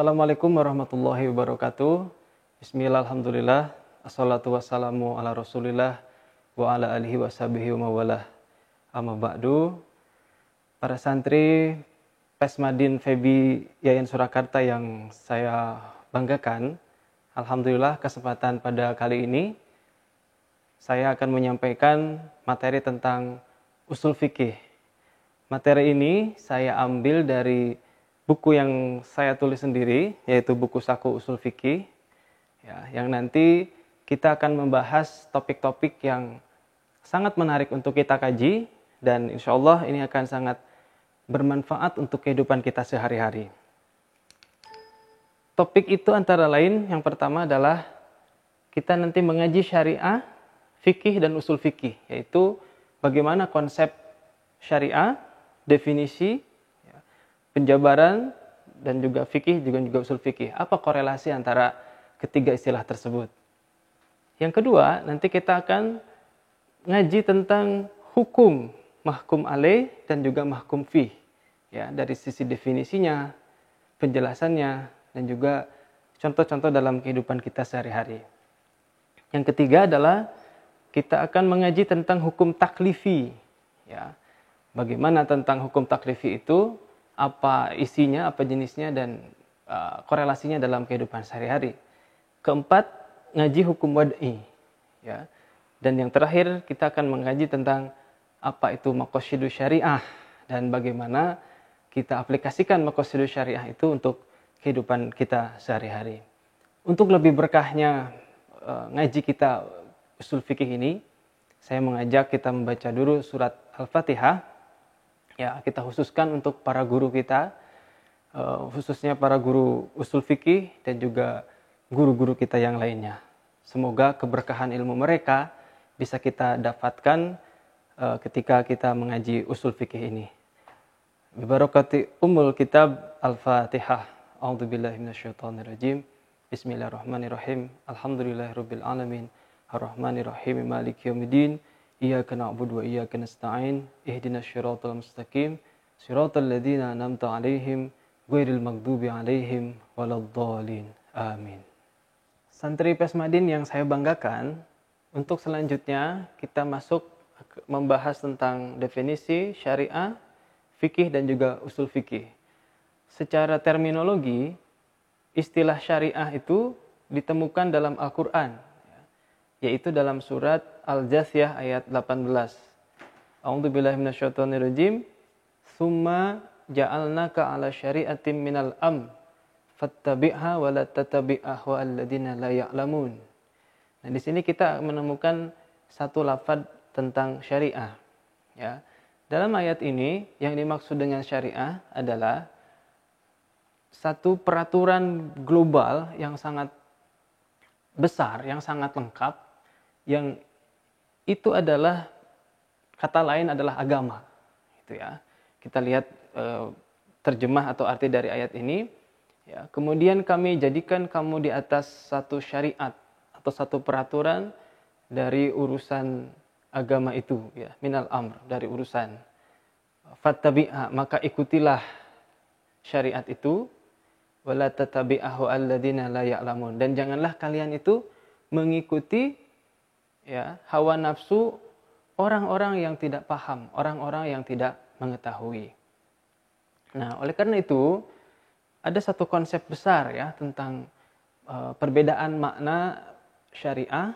Assalamualaikum warahmatullahi wabarakatuh. Bismillah, alhamdulillah, assalatu wassalamu ala rasulillah wa ala alihi wa sahbihi wa mawalah. Amma ba'du. Para santri Pesmadin Febi Yayan Surakarta yang saya banggakan, alhamdulillah kesempatan pada kali ini saya akan menyampaikan materi tentang usul fikih. Materi ini saya ambil dari buku yang saya tulis sendiri, yaitu buku Saku Usul Fikih, ya, yang nanti kita akan membahas topik-topik yang sangat menarik untuk kita kaji, dan insya Allah ini akan sangat bermanfaat untuk kehidupan kita sehari-hari. Topik itu antara lain, yang pertama adalah kita nanti mengaji syariah, fikih, dan usul fikih, yaitu bagaimana konsep syariah, definisi, penjabaran, dan juga fikih, juga usul fikih. Apa korelasi antara ketiga istilah tersebut? Yang kedua, nanti kita akan ngaji tentang hukum mahkum alaih dan juga mahkum fih. Ya, dari sisi definisinya, penjelasannya, dan juga contoh-contoh dalam kehidupan kita sehari-hari. Yang ketiga adalah kita akan mengaji tentang hukum taklifi. Ya, bagaimana tentang hukum taklifi itu, apa isinya, apa jenisnya, dan korelasinya dalam kehidupan sehari-hari. Keempat, ngaji hukum wad'i. Ya. Dan yang terakhir, kita akan mengkaji tentang apa itu maqasidus syariah dan bagaimana kita aplikasikan maqasidus syariah itu untuk kehidupan kita sehari-hari. Untuk lebih berkahnya ngaji kita usul fikih ini, saya mengajak kita membaca dulu surat Al-Fatihah. Ya, kita khususkan untuk para guru kita, khususnya para guru usul fikih dan juga guru-guru kita yang lainnya. Semoga keberkahan ilmu mereka bisa kita dapatkan ketika kita mengaji usul fikih ini. Bibarakati umul kitab Al-Fatihah. A'udzubillahi minasyaitonirrajim. Bismillahirrahmanirrahim. Alhamdulillahirabbil alamin. Arrahmanirrahim. Maliki yaumiddin. Iyyaka na'budu wa iyyaka nasta'in. Ihdinas siratal mustaqim. Siratal ladzina an'amta 'alaihim ghairil maghdubi 'alaihim waladdallin. Amin. Santri Pesmadin yang saya banggakan, untuk selanjutnya kita masuk membahas tentang definisi syariah, fikih, dan juga usul fikih. Secara terminologi, istilah syariah itu ditemukan dalam Al-Qur'an, yaitu dalam surat Al-Jathiyah ayat 18. A'udzubillahi minasyaitonirrajim. Tsumma ja'alnaka 'ala syari'atin minal fattabi'ha wa la tattabi' ahwa'al ladzina la ya'lamun. Nah, di sini kita menemukan satu lafaz tentang syariah, ya. Dalam ayat ini yang dimaksud dengan syariah adalah satu peraturan global yang sangat besar, yang sangat lengkap, yang itu adalah, kata lain adalah agama, gitu ya. Kita lihat terjemah atau arti dari ayat ini, ya. Kemudian kami jadikan kamu di atas satu syariat atau satu peraturan dari urusan agama itu, ya, minal amr, dari urusan. Fattabi'ha, maka ikutilah syariat itu, wala tattabi'ahu alladzina la ya'lamun, dan janganlah kalian itu mengikuti, ya, hawa nafsu orang-orang yang tidak paham, orang-orang yang tidak mengetahui. Nah, oleh karena itu ada satu konsep besar, ya, tentang perbedaan makna syariah,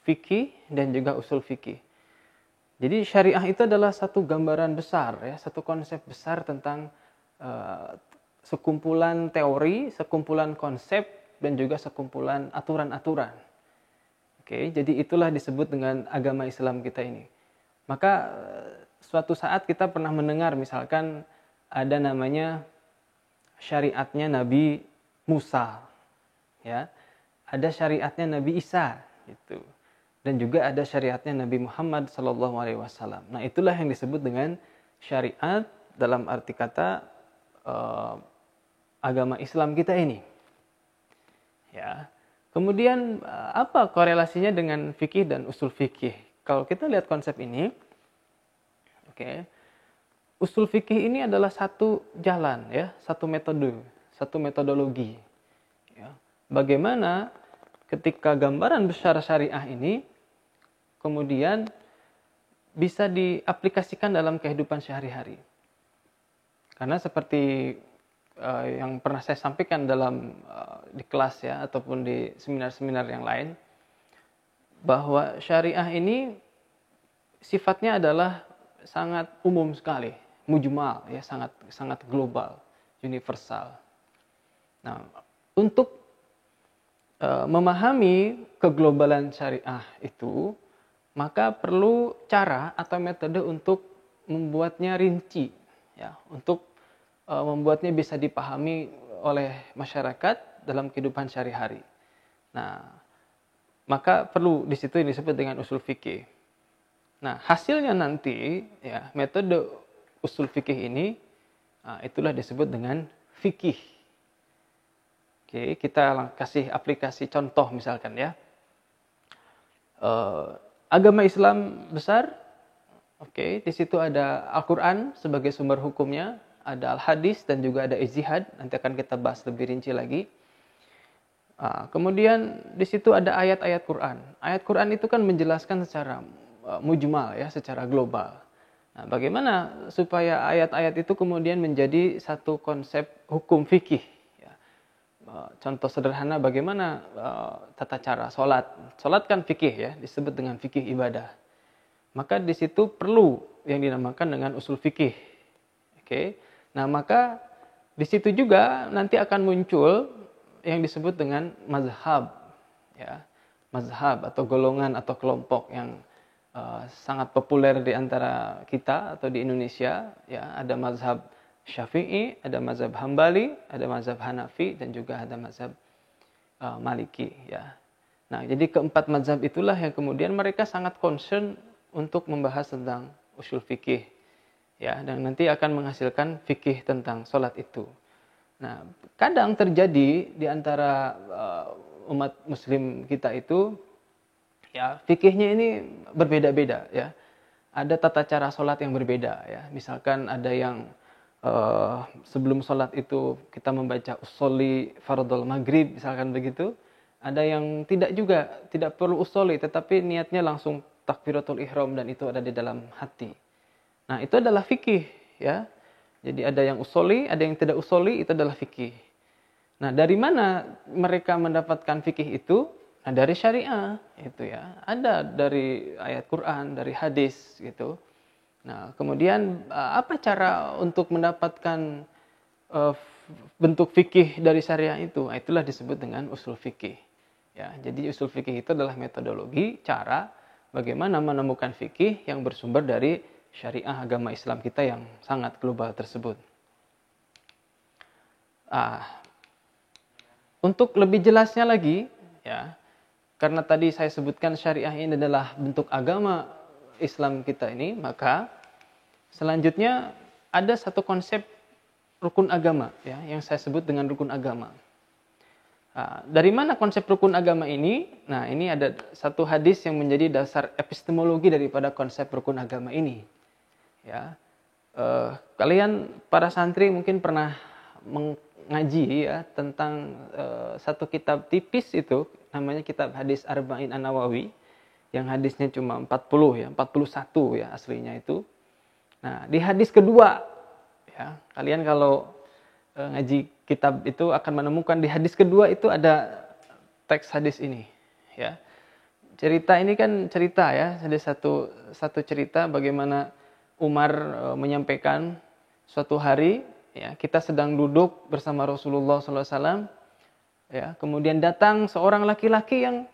fikih, dan juga usul fikih. Jadi syariah itu adalah satu gambaran besar, ya, satu konsep besar tentang sekumpulan teori, sekumpulan konsep, dan juga sekumpulan aturan-aturan. Oke, jadi itulah disebut dengan agama Islam kita ini. Maka suatu saat kita pernah mendengar misalkan ada namanya syariatnya Nabi Musa, ya. Ada syariatnya Nabi Isa, gitu. Dan juga ada syariatnya Nabi Muhammad SAW. Nah, itulah yang disebut dengan syariat dalam arti kata agama Islam kita ini. Ya. Kemudian apa korelasinya dengan fikih dan usul fikih? Kalau kita lihat konsep ini, oke, usul fikih ini adalah satu jalan, ya, satu metode, satu metodologi. Ya. Bagaimana ketika gambaran besar syariah ini kemudian bisa diaplikasikan dalam kehidupan sehari-hari. Karena seperti yang pernah saya sampaikan dalam di kelas ya ataupun di seminar-seminar yang lain, bahwa syariah ini sifatnya adalah sangat umum sekali, mujmal ya, sangat global, universal. Nah, untuk memahami keglobalan syariah itu, maka perlu cara atau metode untuk membuatnya rinci ya, untuk membuatnya bisa dipahami oleh masyarakat dalam kehidupan sehari-hari. Nah, maka perlu di situ yang disebut dengan usul fikih. Nah, hasilnya nanti ya, metode usul fikih ini itulah disebut dengan fikih. Oke, kita kasih aplikasi contoh misalkan ya. Agama Islam besar, oke, di situ ada Al-Quran sebagai sumber hukumnya, ada Al-Hadis dan juga ada Ijtihad, nanti akan kita bahas lebih rinci lagi. Kemudian di situ ada ayat-ayat Quran. Ayat Quran itu kan menjelaskan secara mujmal ya, secara global. Nah, bagaimana supaya ayat-ayat itu kemudian menjadi satu konsep hukum fikih? Ya. Contoh sederhana bagaimana tata cara sholat. Sholat kan fikih ya, disebut dengan fikih ibadah. Maka di situ perlu yang dinamakan dengan usul fikih. Oke. Nah, maka di situ juga nanti akan muncul yang disebut dengan mazhab, ya, mazhab atau golongan atau kelompok yang sangat populer di antara kita atau di Indonesia. Ya, ada mazhab Syafi'i, ada mazhab Hambali, ada mazhab Hanafi dan juga ada mazhab Maliki. Ya. Nah, jadi keempat mazhab itulah yang kemudian mereka sangat concern untuk membahas tentang usul fikih. Ya, dan nanti akan menghasilkan fikih tentang sholat itu. Nah, kadang terjadi di antara umat muslim kita itu, ya, fikihnya ini berbeda-beda ya. Ada tata cara sholat yang berbeda ya. Misalkan ada yang sebelum sholat itu kita membaca usolli fardhul maghrib, misalkan begitu. Ada yang tidak juga, tidak perlu usolli, tetapi niatnya langsung takbiratul ihram dan itu ada di dalam hati. Nah, itu adalah fikih ya. Jadi ada yang usoli, ada yang tidak usoli, itu adalah fikih. Nah, dari mana mereka mendapatkan fikih itu? Nah, dari syariah itu ya. Ada dari ayat Quran, dari hadis gitu. Nah, kemudian apa cara untuk mendapatkan bentuk fikih dari syariah itu? Nah, itulah disebut dengan usul fikih. Ya, jadi usul fikih itu adalah metodologi, cara bagaimana menemukan fikih yang bersumber dari syariah agama Islam kita yang sangat global tersebut. Untuk lebih jelasnya lagi, ya, karena tadi saya sebutkan syariah ini adalah bentuk agama Islam kita ini, maka selanjutnya ada satu konsep rukun agama, ya, yang saya sebut dengan rukun agama. Dari mana konsep rukun agama ini? Nah, ini ada satu hadis yang menjadi dasar epistemologi daripada konsep rukun agama ini. Ya, kalian para santri mungkin pernah mengaji ya tentang satu kitab tipis itu namanya kitab hadis Arba'in An-Nawawi yang hadisnya cuma 40 ya, 41 ya aslinya itu. Nah, di hadis kedua ya, kalian kalau ngaji kitab itu akan menemukan di hadis kedua itu ada teks hadis ini ya. Cerita ini kan cerita ya, ada satu cerita bagaimana Umar menyampaikan suatu hari ya, kita sedang duduk bersama Rasulullah SAW ya, kemudian datang seorang laki-laki yang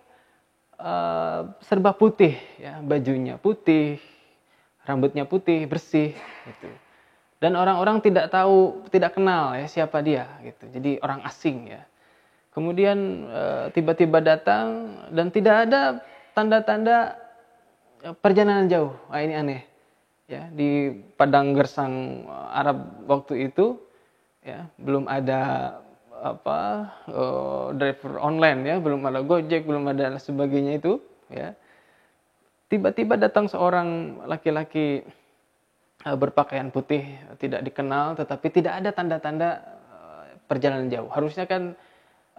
serba putih ya, bajunya putih, rambutnya putih, bersih gitu. Dan orang-orang tidak kenal ya siapa dia gitu. Jadi orang asing ya. Kemudian tiba-tiba datang dan tidak ada tanda-tanda perjalanan jauh. Ini aneh. Ya, di padang gersang Arab waktu itu ya, belum ada driver online ya, belum ada Gojek, belum ada sebagainya itu ya. Tiba-tiba datang seorang laki-laki berpakaian putih, tidak dikenal, tetapi tidak ada tanda-tanda perjalanan jauh. Harusnya kan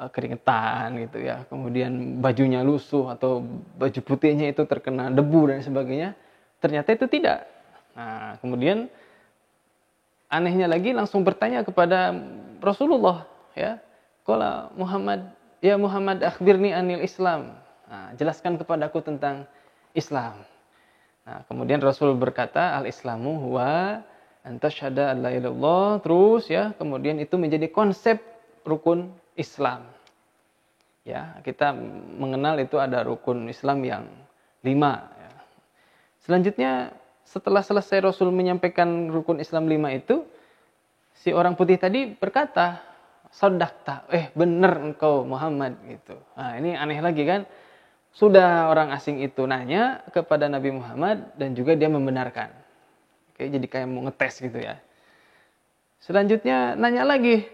keringetan gitu ya, kemudian bajunya lusuh atau baju putihnya itu terkena debu dan sebagainya. Ternyata itu tidak. Nah, kemudian anehnya lagi langsung bertanya kepada Rasulullah, ya. Qala Muhammad, ya Muhammad akhbirni anil Islam. Nah, jelaskan kepadaku tentang Islam. Nah, kemudian Rasul berkata, al-Islamu huwa anta syahada an la ilaha illallah, terus ya, kemudian itu menjadi konsep rukun Islam. Ya, kita mengenal itu ada rukun Islam yang 5. Ya. Selanjutnya, setelah selesai Rasul menyampaikan rukun Islam 5 itu, si orang putih tadi berkata, "Shadaqta, benar engkau Muhammad," gitu. Nah, ini aneh lagi kan? Sudah orang asing itu nanya kepada Nabi Muhammad dan juga dia membenarkan. Oke, jadi kayak mau ngetes gitu ya. Selanjutnya nanya lagi,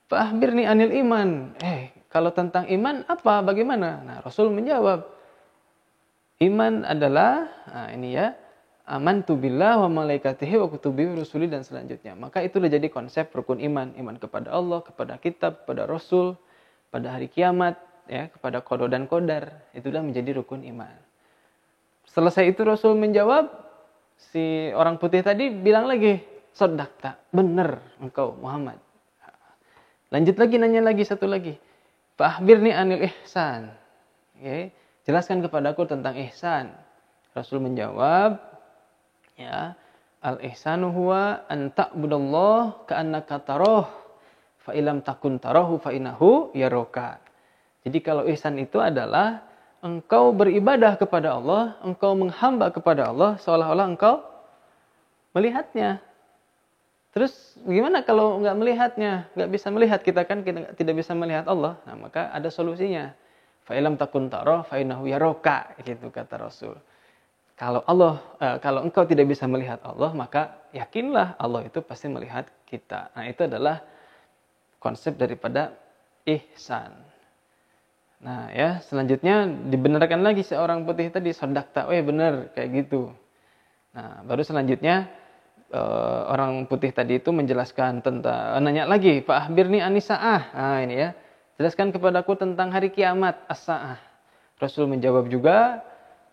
"Fa'akhbirni anil iman." Kalau tentang iman apa, bagaimana? Nah, Rasul menjawab, iman adalah, nah ini ya, amantu billah wa malaikatihi wa kutubihi wa rusuli dan selanjutnya. Maka itu sudah jadi konsep rukun iman. Iman kepada Allah, kepada kitab, kepada Rasul, pada hari kiamat, ya, kepada qada dan qadar. Itu sudah menjadi rukun iman. Selesai itu Rasul menjawab, si orang putih tadi bilang lagi, "Shadaqta, benar engkau Muhammad." Lanjut lagi, nanya lagi satu lagi. "Fa'akhbirni anil ihsan." Okay. Jelaskan kepadaku tentang ihsan. Rasul menjawab, ya, al-ihsanu huwa an ta'budallah ka'annaka tarah fa illam takun tarahu fa innahu yaraka. Jadi kalau ihsan itu adalah engkau beribadah kepada Allah, engkau menghamba kepada Allah seolah-olah engkau melihatnya. Terus gimana kalau nggak melihatnya, nggak bisa melihat, kita kan tidak bisa melihat Allah. Nah, maka ada solusinya. Fa illam takun tarah fa innahu yaraka, gitu kata Rasul. Kalau engkau tidak bisa melihat Allah, maka yakinlah Allah itu pasti melihat kita. Nah, itu adalah konsep daripada ihsan. Nah, ya, selanjutnya dibenarkan lagi seorang putih tadi, "Shadaqta." Benar, kayak gitu. Nah, baru selanjutnya orang putih tadi itu menjelaskan tentang, nanya lagi, "Pak akhbirni anisa'ah." Nah, ini ya. Jelaskan kepadaku tentang hari kiamat, as-sa'ah. Rasul menjawab juga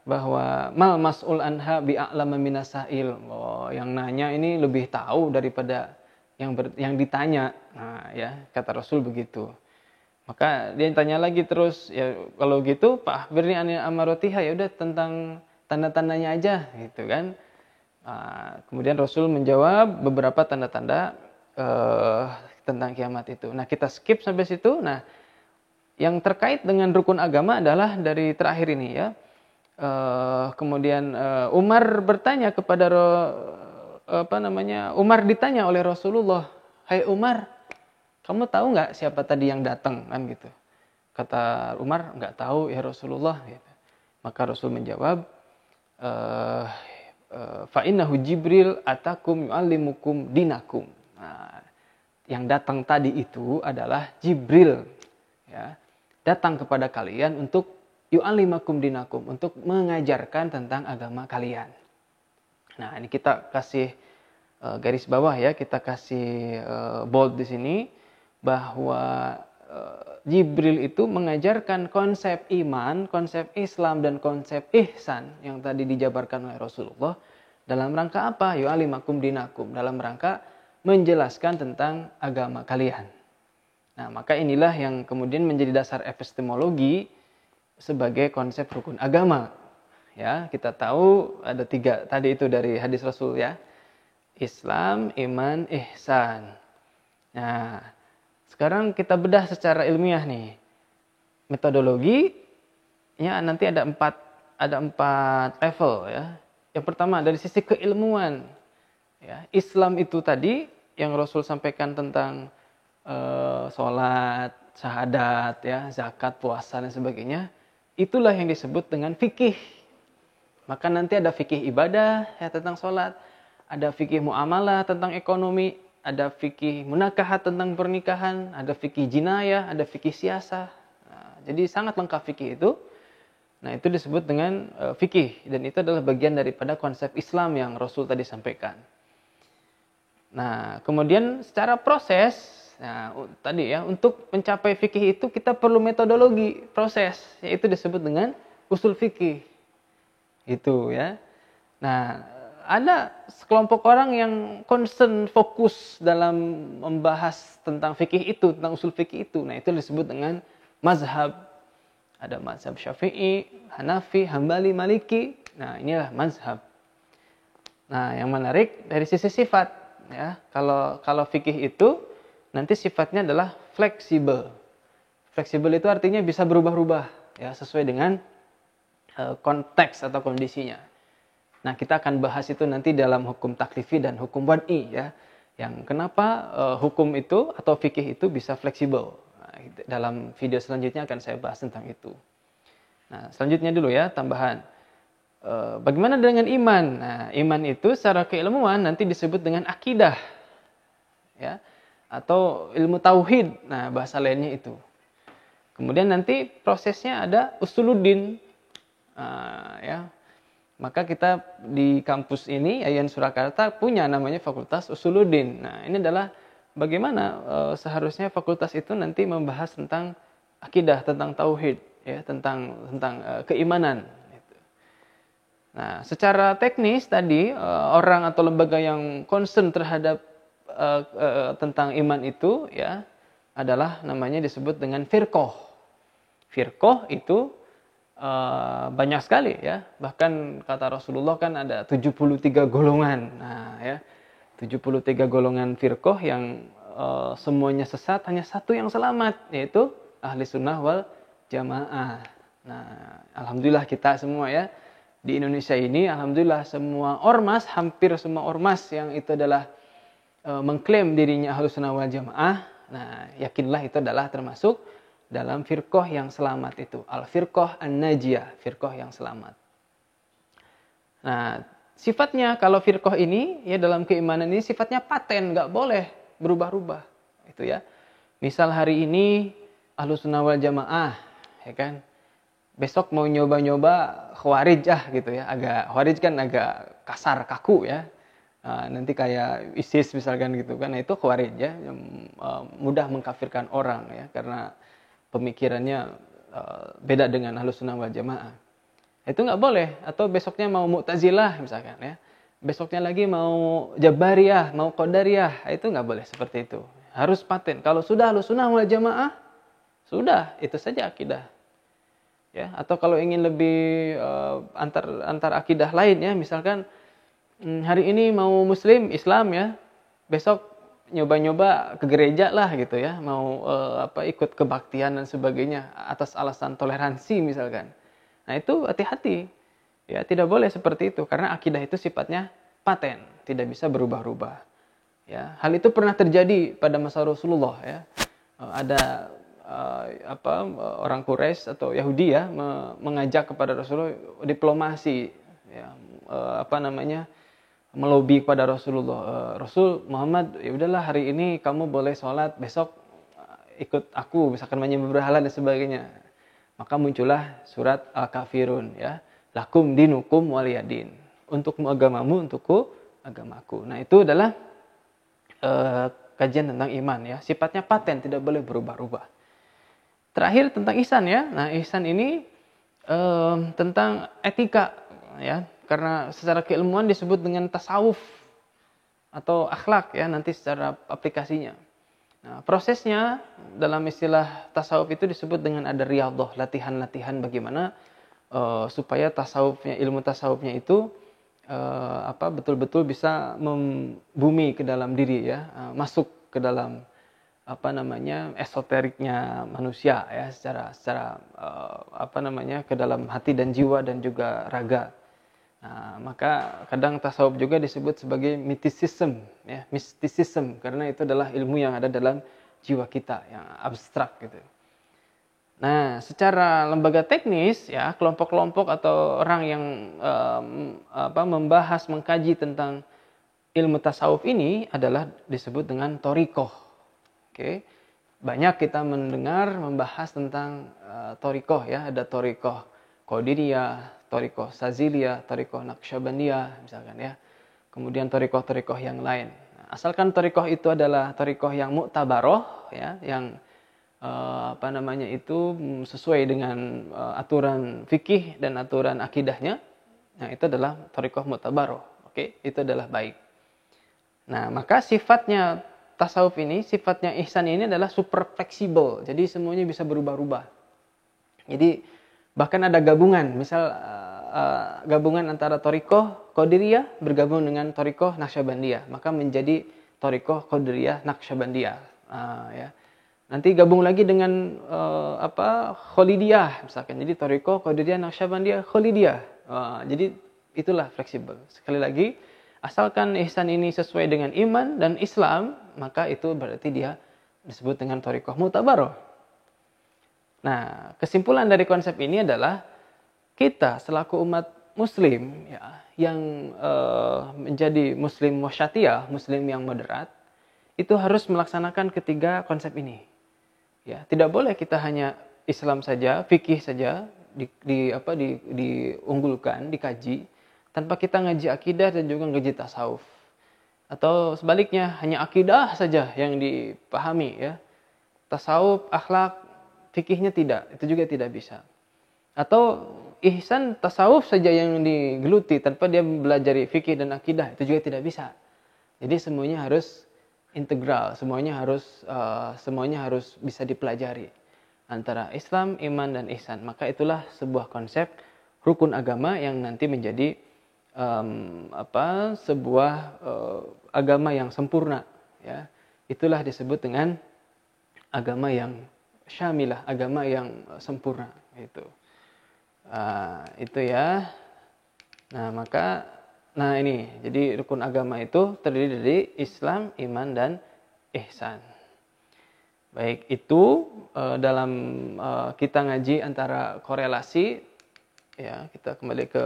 bahwa mal mas'ul anha bi'a'lama minasail. Yang nanya ini lebih tahu daripada yang ditanya. Nah, ya, kata Rasul begitu. Maka dia tanya lagi terus, ya kalau gitu Pak akhbirni anil amaratiha, ya udah tentang tanda-tandanya aja, gitu kan. Kemudian Rasul menjawab beberapa tanda-tanda tentang kiamat itu. Nah, kita skip sampai situ. Nah, yang terkait dengan rukun agama adalah dari terakhir ini ya. Kemudian Umar bertanya kepada Umar ditanya oleh Rasulullah, "Hai Umar, kamu tahu nggak siapa tadi yang datang?" Kan gitu. Kata Umar, "Nggak tahu ya Rasulullah." Gitu. Maka Rasul menjawab, "Fa innahu Jibril atakum yu'allimukum dinakum." Nah, yang datang tadi itu adalah Jibril, ya, datang kepada kalian untuk yu'allimakum dinakum, untuk mengajarkan tentang agama kalian. Nah, ini kita kasih garis bawah ya, kita kasih bold di sini bahwa Jibril itu mengajarkan konsep iman, konsep Islam, dan konsep ihsan yang tadi dijabarkan oleh Rasulullah dalam rangka apa? Yu'allimakum dinakum, dalam rangka menjelaskan tentang agama kalian. Nah, maka inilah yang kemudian menjadi dasar epistemologi sebagai konsep rukun agama. Ya, kita tahu ada 3 tadi itu dari hadis Rasul ya. Islam, iman, ihsan. Nah, sekarang kita bedah secara ilmiah nih. Metodologinya nanti ada 4 level ya. Yang pertama dari sisi keilmuan. Ya, Islam itu tadi yang Rasul sampaikan tentang sholat, syahadat, ya, zakat, puasa dan sebagainya. Itulah yang disebut dengan fikih. Maka nanti ada fikih ibadah ya, tentang sholat, ada fikih muamalah tentang ekonomi, ada fikih munakahat tentang pernikahan, ada fikih jinayah, ada fikih siasah. Nah, jadi sangat lengkap fikih itu. Nah, itu disebut dengan fikih, dan itu adalah bagian daripada konsep Islam yang Rasul tadi sampaikan. Nah, kemudian secara proses Nah, tadi ya, untuk mencapai fikih itu kita perlu metodologi, proses, yaitu disebut dengan usul fikih. Itu ya. Nah, ada sekelompok orang yang concern, fokus dalam membahas tentang fikih itu, tentang usul fikih itu. Nah, itu disebut dengan mazhab. Ada mazhab Syafi'i, Hanafi, Hambali, Maliki. Nah, inilah mazhab. Nah, yang menarik dari sisi sifat, ya. Kalau fikih itu nanti sifatnya adalah fleksibel. Fleksibel itu artinya bisa berubah-ubah, ya, sesuai dengan konteks atau kondisinya. Nah, kita akan bahas itu nanti dalam hukum taklifi dan hukum wad'i, ya. Yang kenapa hukum itu atau fikih itu bisa fleksibel. Nah, dalam video selanjutnya akan saya bahas tentang itu. Nah, selanjutnya dulu ya, tambahan. Bagaimana dengan iman? Nah, iman itu secara keilmuan nanti disebut dengan akidah, ya, atau ilmu tauhid. Nah, bahasa lainnya itu. Kemudian nanti prosesnya ada usuluddin, ya. Maka kita di kampus ini, Yayan Surakarta, punya namanya Fakultas Usuluddin. Nah, ini adalah bagaimana seharusnya fakultas itu nanti membahas tentang akidah, tentang tauhid, ya, tentang keimanan. Nah, secara teknis tadi orang atau lembaga yang concern terhadap tentang iman itu, ya, adalah namanya disebut dengan firqah. Firqah itu banyak sekali, ya. Bahkan kata Rasulullah kan ada 73 golongan. Nah, ya. 73 golongan firqah yang semuanya sesat, hanya satu yang selamat, yaitu ahli sunnah wal jamaah. Nah, alhamdulillah kita semua, ya, di Indonesia ini, alhamdulillah semua ormas, hampir semua ormas yang itu adalah mengklaim dirinya ahli sunnah wal jamaah. Nah, yakinlah itu adalah termasuk dalam firqah yang selamat itu. Al-firqah an-najiyah, firqah yang selamat. Nah, sifatnya kalau firqah ini, ya, dalam keimanan ini sifatnya paten, nggak boleh berubah-ubah. Itu ya. Misal hari ini Ahlus Sunnah wal Jamaah, ya kan. Besok mau nyoba-nyoba Khawarij gitu ya. Khawarij kan agak kasar, kaku ya. Nanti kayak ISIS misalkan gitu kan. Nah, itu Khawarij ya, mudah mengkafirkan orang ya, karena pemikirannya beda dengan Ahlus Sunnah wal Jamaah. Itu nggak boleh. Atau besoknya mau Mu'tazilah misalkan ya. Besoknya lagi mau Jabariyah, mau Qadariyah. Itu nggak boleh seperti itu. Harus paten. Kalau sudah Ahlus Sunnah wal Jamaah, sudah, itu saja akidah. Ya, atau kalau ingin lebih antar akidah lain ya, misalkan hari ini mau Muslim, Islam ya. Besok nyoba-nyoba ke gereja lah gitu ya, mau ikut kebaktian dan sebagainya atas alasan toleransi misalkan. Nah, itu hati-hati. Ya, tidak boleh seperti itu karena akidah itu sifatnya paten, tidak bisa berubah-ubah. Ya, hal itu pernah terjadi pada masa Rasulullah ya. Ada orang Quraisy atau Yahudi ya mengajak kepada Rasulullah diplomasi ya, melobi kepada Rasulullah. Rasul Muhammad, ya udahlah hari ini kamu boleh sholat, besok ikut aku misalkan menyembah berhala dan sebagainya. Maka muncullah surat Al-Kafirun ya. Lakum dinukum waliyadin. Untukmu agamamu, untukku agamaku. Nah, itu adalah kajian tentang iman ya. Sifatnya paten, tidak boleh berubah-ubah. Terakhir tentang ihsan ya. Nah, ihsan ini tentang etika ya. Karena secara keilmuan disebut dengan tasawuf atau akhlak ya, nanti secara aplikasinya. Nah, prosesnya dalam istilah tasawuf itu disebut dengan ada riyadhah, latihan-latihan bagaimana supaya tasawufnya, ilmu tasawufnya itu betul-betul bisa membumi ke dalam diri ya, masuk ke dalam esoteriknya manusia ya, secara ke dalam hati dan jiwa dan juga raga. Nah, maka kadang tasawuf juga disebut sebagai mysticism ya, mysticism karena itu adalah ilmu yang ada dalam jiwa kita yang abstrak gitu. Nah, secara lembaga teknis ya, kelompok-kelompok atau orang yang membahas, mengkaji tentang ilmu tasawuf ini adalah disebut dengan thariqah. Oke. Banyak kita mendengar membahas tentang thariqah ya, ada thariqah Qadiriyah, thariqah Saziliyah, thariqah Naqsyabandiyah misalkan ya. Kemudian thariqah-thariqah yang lain. Nah, asalkan thariqah itu adalah thariqah yang mu'tabaroh, ya, yang sesuai dengan aturan fikih dan aturan akidahnya, nah itu adalah thariqah mu'tabaroh. Oke, itu adalah baik. Nah, maka sifatnya tasawuf ini, sifatnya ihsan ini adalah super fleksibel. Jadi semuanya bisa berubah-ubah. Jadi bahkan ada gabungan, misal gabungan antara thariqah Qadiriyah bergabung dengan thariqah Naqsyabandiyah, maka menjadi thariqah Qadiriyah Naqsyabandiyah. Ya. Nanti gabung lagi dengan Khalidiyah misalkan. Jadi thariqah Qadiriyah Naqsyabandiyah Khalidiyah. Jadi itulah fleksibel. Sekali lagi, asalkan ihsan ini sesuai dengan iman dan Islam, maka itu berarti dia disebut dengan thariqah mu'tabaroh. Nah, kesimpulan dari konsep ini adalah kita selaku umat muslim, ya, yang menjadi muslim wasyatiyah, muslim yang moderat, itu harus melaksanakan ketiga konsep ini. Ya, tidak boleh kita hanya Islam saja, fikih saja diunggulkan, dikaji, tanpa kita ngaji akidah dan juga ngaji tasawuf. Atau sebaliknya, hanya akidah saja yang dipahami, ya. Tasawuf, akhlak, fikihnya tidak, itu juga tidak bisa. Atau ihsan tasawuf saja yang digeluti tanpa dia mempelajari fikih dan akidah, itu juga tidak bisa. Jadi semuanya harus integral, semuanya harus bisa dipelajari antara Islam, iman dan ihsan. Maka itulah sebuah konsep rukun agama yang nanti menjadi sebuah agama yang sempurna, ya. Itulah disebut dengan agama yang syamilah, agama yang sempurna, itu ya. Nah ini, jadi rukun agama itu terdiri dari Islam, iman dan ihsan. Baik, itu dalam kita ngaji antara korelasi, ya, kita kembali ke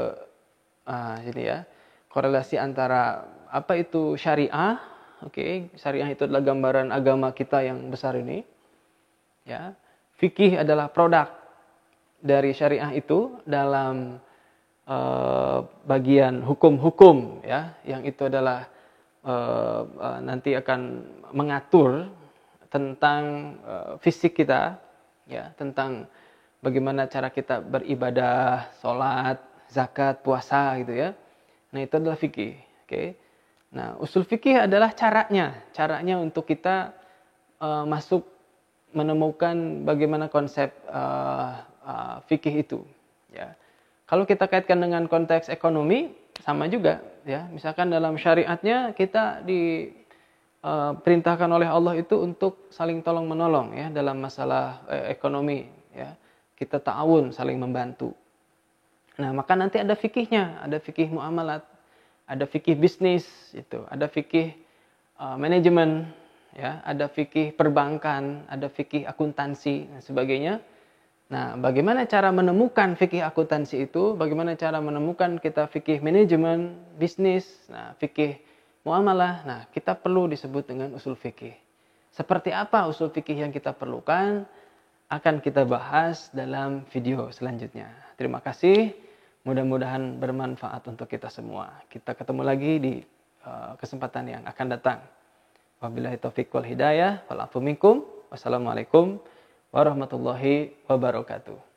sini, ya. Korelasi antara apa itu syariah, oke, syariah itu adalah gambaran agama kita yang besar ini, ya. Fikih adalah produk dari syariah itu dalam bagian hukum-hukum, ya, yang itu adalah nanti akan mengatur tentang fisik kita, ya, tentang bagaimana cara kita beribadah, sholat, zakat, puasa, gitu, ya. Nah, itu adalah fikih. Oke. Nah, usul fikih adalah caranya untuk kita masuk menemukan bagaimana konsep fikih itu, ya. Kalau kita kaitkan dengan konteks ekonomi, sama juga, ya. Misalkan dalam syariatnya kita diperintahkan oleh Allah itu untuk saling tolong menolong, ya, dalam masalah ekonomi, ya. Kita ta'awun, saling membantu. Nah, maka nanti ada fikihnya, ada fikih muamalat, ada fikih bisnis, itu, ada fikih manajemen, ya, ada fikih perbankan, ada fikih akuntansi dan sebagainya. Nah, bagaimana cara menemukan fikih akuntansi itu? Bagaimana cara menemukan kita fikih manajemen, bisnis, nah, fikih muamalah? Nah, kita perlu disebut dengan usul fikih. Seperti apa usul fikih yang kita perlukan? Akan kita bahas dalam video selanjutnya. Terima kasih. Mudah-mudahan bermanfaat untuk kita semua. Kita ketemu lagi di kesempatan yang akan datang. Wabillahi taufiq wal hidayah. Wal afu minkum. Wassalamualaikum warahmatullahi wabarakatuh.